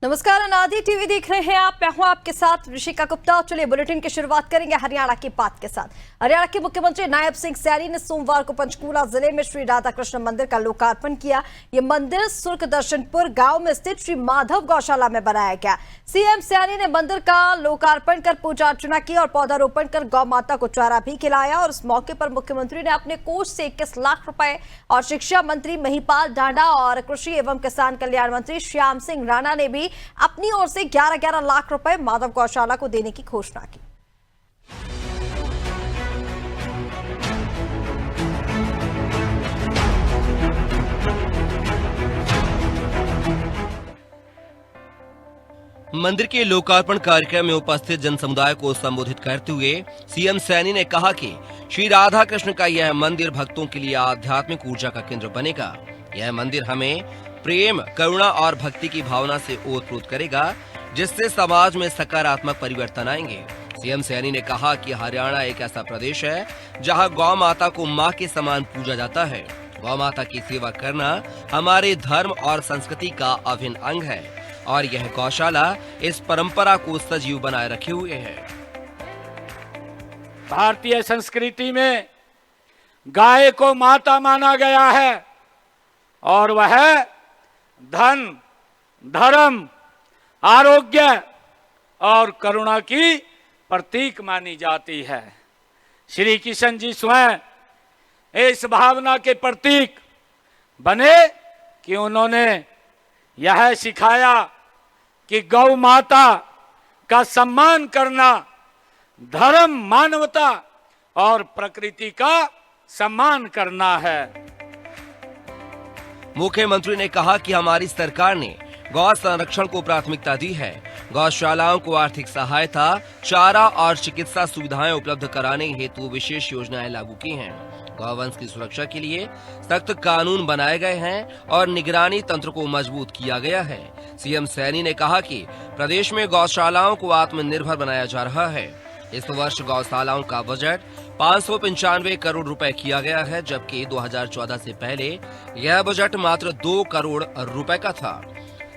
नमस्कार, अनादि टीवी देख रहे हैं आप। मैं हूं आपके साथ ऋषिका गुप्ता। चलिए बुलेटिन की शुरुआत करेंगे हरियाणा की बात के साथ। हरियाणा के मुख्यमंत्री नायब सिंह सैनी ने सोमवार को पंचकूला जिले में श्री राधा कृष्ण मंदिर का लोकार्पण किया। ये मंदिर सुर्ख दर्शनपुर गांव में स्थित श्री माधव गौशाला में बनाया गया। सीएम सैनी ने मंदिर का लोकार्पण कर पूजा अर्चना की और पौधारोपण कर गौ माता को चारा भी खिलाया। और इस मौके पर मुख्यमंत्री ने अपने कोष से 21 लाख रुपए और शिक्षा मंत्री महिपाल डांडा और कृषि एवं किसान कल्याण मंत्री श्याम सिंह राणा ने भी अपनी ओर से 11-11 लाख रुपए माधव गौशाला को देने की घोषणा की। मंदिर के लोकार्पण कार्यक्रम में उपस्थित जन समुदाय को संबोधित करते हुए सीएम सैनी ने कहा कि श्री राधा कृष्ण का यह मंदिर भक्तों के लिए आध्यात्मिक ऊर्जा का केंद्र बनेगा। यह मंदिर हमें प्रेम, करुणा और भक्ति की भावना से ओतप्रोत करेगा, जिससे समाज में सकारात्मक परिवर्तन आएंगे। सीएम सैनी ने कहा कि हरियाणा एक ऐसा प्रदेश है जहां गौ माता को मां के समान पूजा जाता है। गौ माता की सेवा करना हमारे धर्म और संस्कृति का अभिन्न अंग है और यह गौशाला इस परंपरा को सजीव बनाए रखे हुए है। भारतीय संस्कृति में गाय को माता माना गया है और वह धन, धर्म, आरोग्य और करुणा की प्रतीक मानी जाती है। श्री कृष्ण जी स्वयं इस भावना के प्रतीक बने कि उन्होंने यह सिखाया कि गौ माता का सम्मान करना धर्म, मानवता और प्रकृति का सम्मान करना है। मुख्यमंत्री ने कहा कि हमारी सरकार ने गौ संरक्षण को प्राथमिकता दी है। गौशालाओं को आर्थिक सहायता, चारा और चिकित्सा सुविधाएं उपलब्ध कराने हेतु विशेष योजनाएं लागू की हैं। गौवंश की सुरक्षा के लिए सख्त कानून बनाए गए हैं और निगरानी तंत्र को मजबूत किया गया है। सीएम सैनी ने कहा कि प्रदेश में गौशालाओं को आत्मनिर्भर बनाया जा रहा है। इस वर्ष गौशालाओं का बजट 595 करोड़ रुपए किया गया है, जबकि 2014 से पहले यह बजट मात्र 2 करोड़ रुपए का था।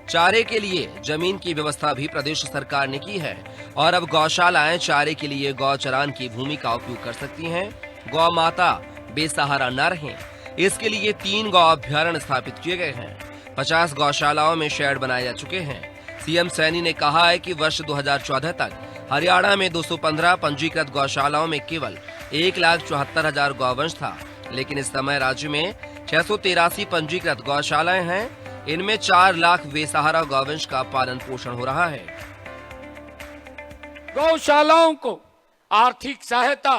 चारे के लिए जमीन की व्यवस्था भी प्रदेश सरकार ने की है और अब गौशालाएं चारे के लिए गौचरान की भूमि का उपयोग कर सकती हैं। गौ माता बेसहारा न रहें, इसके लिए 3 गौ अभ्यारण्य स्थापित किए गए हैं। 50 गौशालाओं में शेड बनाए जा चुके हैं। सीएम सैनी ने कहा है कि वर्ष 2014 तक हरियाणा में 215 पंजीकृत गौशालाओं में केवल 1,74,000 गौवंश था, लेकिन इस समय राज्य में 683 पंजीकृत गौशालाएं हैं। इनमें 4 लाख बेसहारा गौवंश का पालन पोषण हो रहा है। गौशालाओं को आर्थिक सहायता,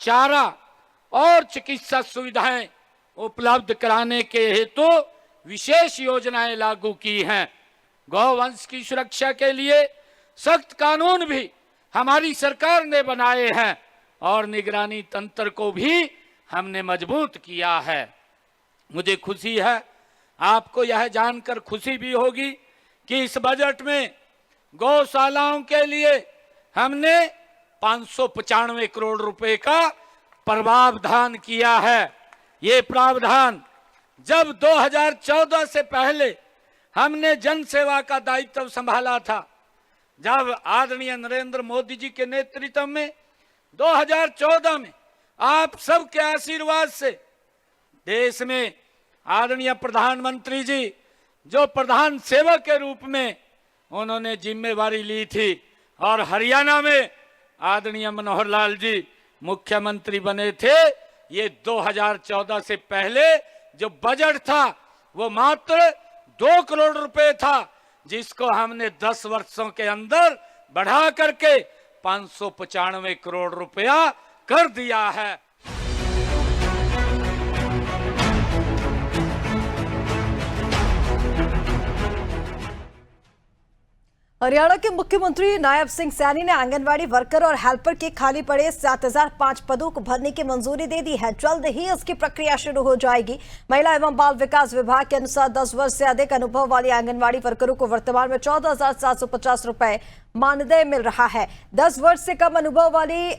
चारा और चिकित्सा सुविधाएं उपलब्ध कराने के हेतु विशेष योजनाएं लागू की हैं। गौवंश की सुरक्षा के लिए सख्त कानून भी हमारी सरकार ने बनाए हैं और निगरानी तंत्र को भी हमने मजबूत किया है। मुझे खुशी है, आपको यह जानकर खुशी भी होगी कि इस बजट में गौशालाओं के लिए हमने 595 करोड़ रुपए का प्रावधान किया है। ये प्रावधान जब 2014 से पहले हमने जन सेवा का दायित्व संभाला था, जब आदरणीय नरेंद्र मोदी जी के नेतृत्व में 2014 में आप सबके आशीर्वाद से देश में आदरणीय प्रधानमंत्री जी जो प्रधान सेवक के रूप में उन्होंने जिम्मेवारी ली थी और हरियाणा में आदरणीय मनोहर लाल जी मुख्यमंत्री बने थे। ये 2014 से पहले जो बजट था वो मात्र 2 करोड़ रुपए था, जिसको हमने 10 वर्षों के अंदर बढ़ा करके 595 करोड़ रुपया कर दिया है। हरियाणा के मुख्यमंत्री नायब सिंह सैनी ने आंगनवाड़ी वर्कर और हेल्पर के खाली पड़े 7005 पदों को भरने की मंजूरी दे दी है। जल्द ही इसकी प्रक्रिया शुरू हो जाएगी। महिला एवं बाल विकास विभाग के अनुसार 10 वर्ष से अधिक अनुभव वाली आंगनवाड़ी वर्करों को वर्तमान में 14,750 रुपए मानदेय मिल रहा है। 10 वर्ष से कम अनुभव वाली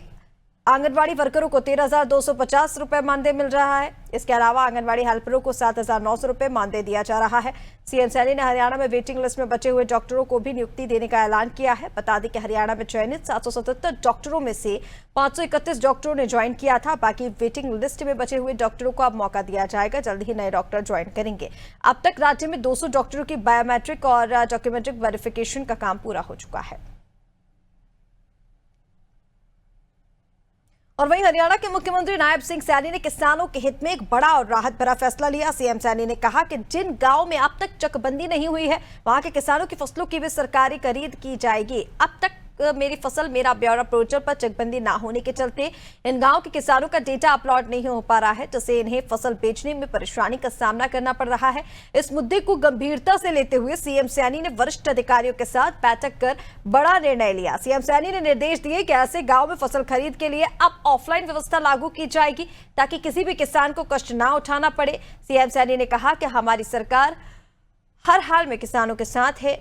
आंगनबाड़ी वर्करों को 13,250 रुपए मानदेय मिल रहा है। इसके अलावा आंगनबाड़ी हेल्परों को 7,900 रुपए मानदेय दिया जा रहा है। सीएम सैनी ने हरियाणा में वेटिंग लिस्ट में बचे हुए डॉक्टरों को भी नियुक्ति देने का ऐलान किया है। बता दें कि हरियाणा में चयनित 777 डॉक्टरों में से 531 डॉक्टरों ने ज्वाइन किया था। बाकी वेटिंग लिस्ट में बचे हुए डॉक्टरों को अब मौका दिया जाएगा। जल्द ही नए डॉक्टर ज्वाइन करेंगे। अब तक राज्य में 200 डॉक्टरों की बायोमेट्रिक और डॉक्यूमेंट्रिक वेरिफिकेशन का काम पूरा हो चुका है। और वहीं हरियाणा के मुख्यमंत्री नायब सिंह सैनी ने किसानों के हित में एक बड़ा और राहत भरा फैसला लिया। सीएम सैनी ने कहा कि जिन गांव में अब तक चकबंदी नहीं हुई है, वहां के किसानों की फसलों की भी सरकारी खरीद की जाएगी। अब तक मेरी फसल मेरा ब्यौरा पोर्टल पर चकबंदी ना होने के चलते इन गांव के किसानों का डेटा अपलोड नहीं हो पा रहा है, जिससे इन्हें फसल बेचने में परेशानी का सामना करना पड़ रहा है। इस मुद्दे को गंभीरता से लेते हुए सीएम सैनी ने वरिष्ठ अधिकारियों के साथ बैठक कर बड़ा निर्णय लिया। सीएम सैनी ने निर्देश दिए कि ऐसे गांव में फसल खरीद के लिए अब ऑफलाइन व्यवस्था लागू की जाएगी, ताकि किसी भी किसान को कष्ट ना उठाना पड़े। सीएम सैनी ने कहा कि हमारी सरकार हर हाल में किसानों के साथ है,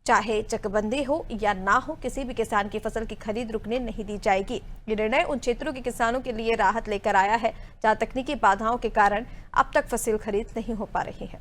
चाहे चकबंदी हो या ना हो, किसी भी किसान की फसल की खरीद रुकने नहीं दी जाएगी। ये निर्णय उन क्षेत्रों के किसानों के लिए राहत लेकर आया है जहां तकनीकी बाधाओं के कारण अब तक फसल खरीद नहीं हो पा रही है।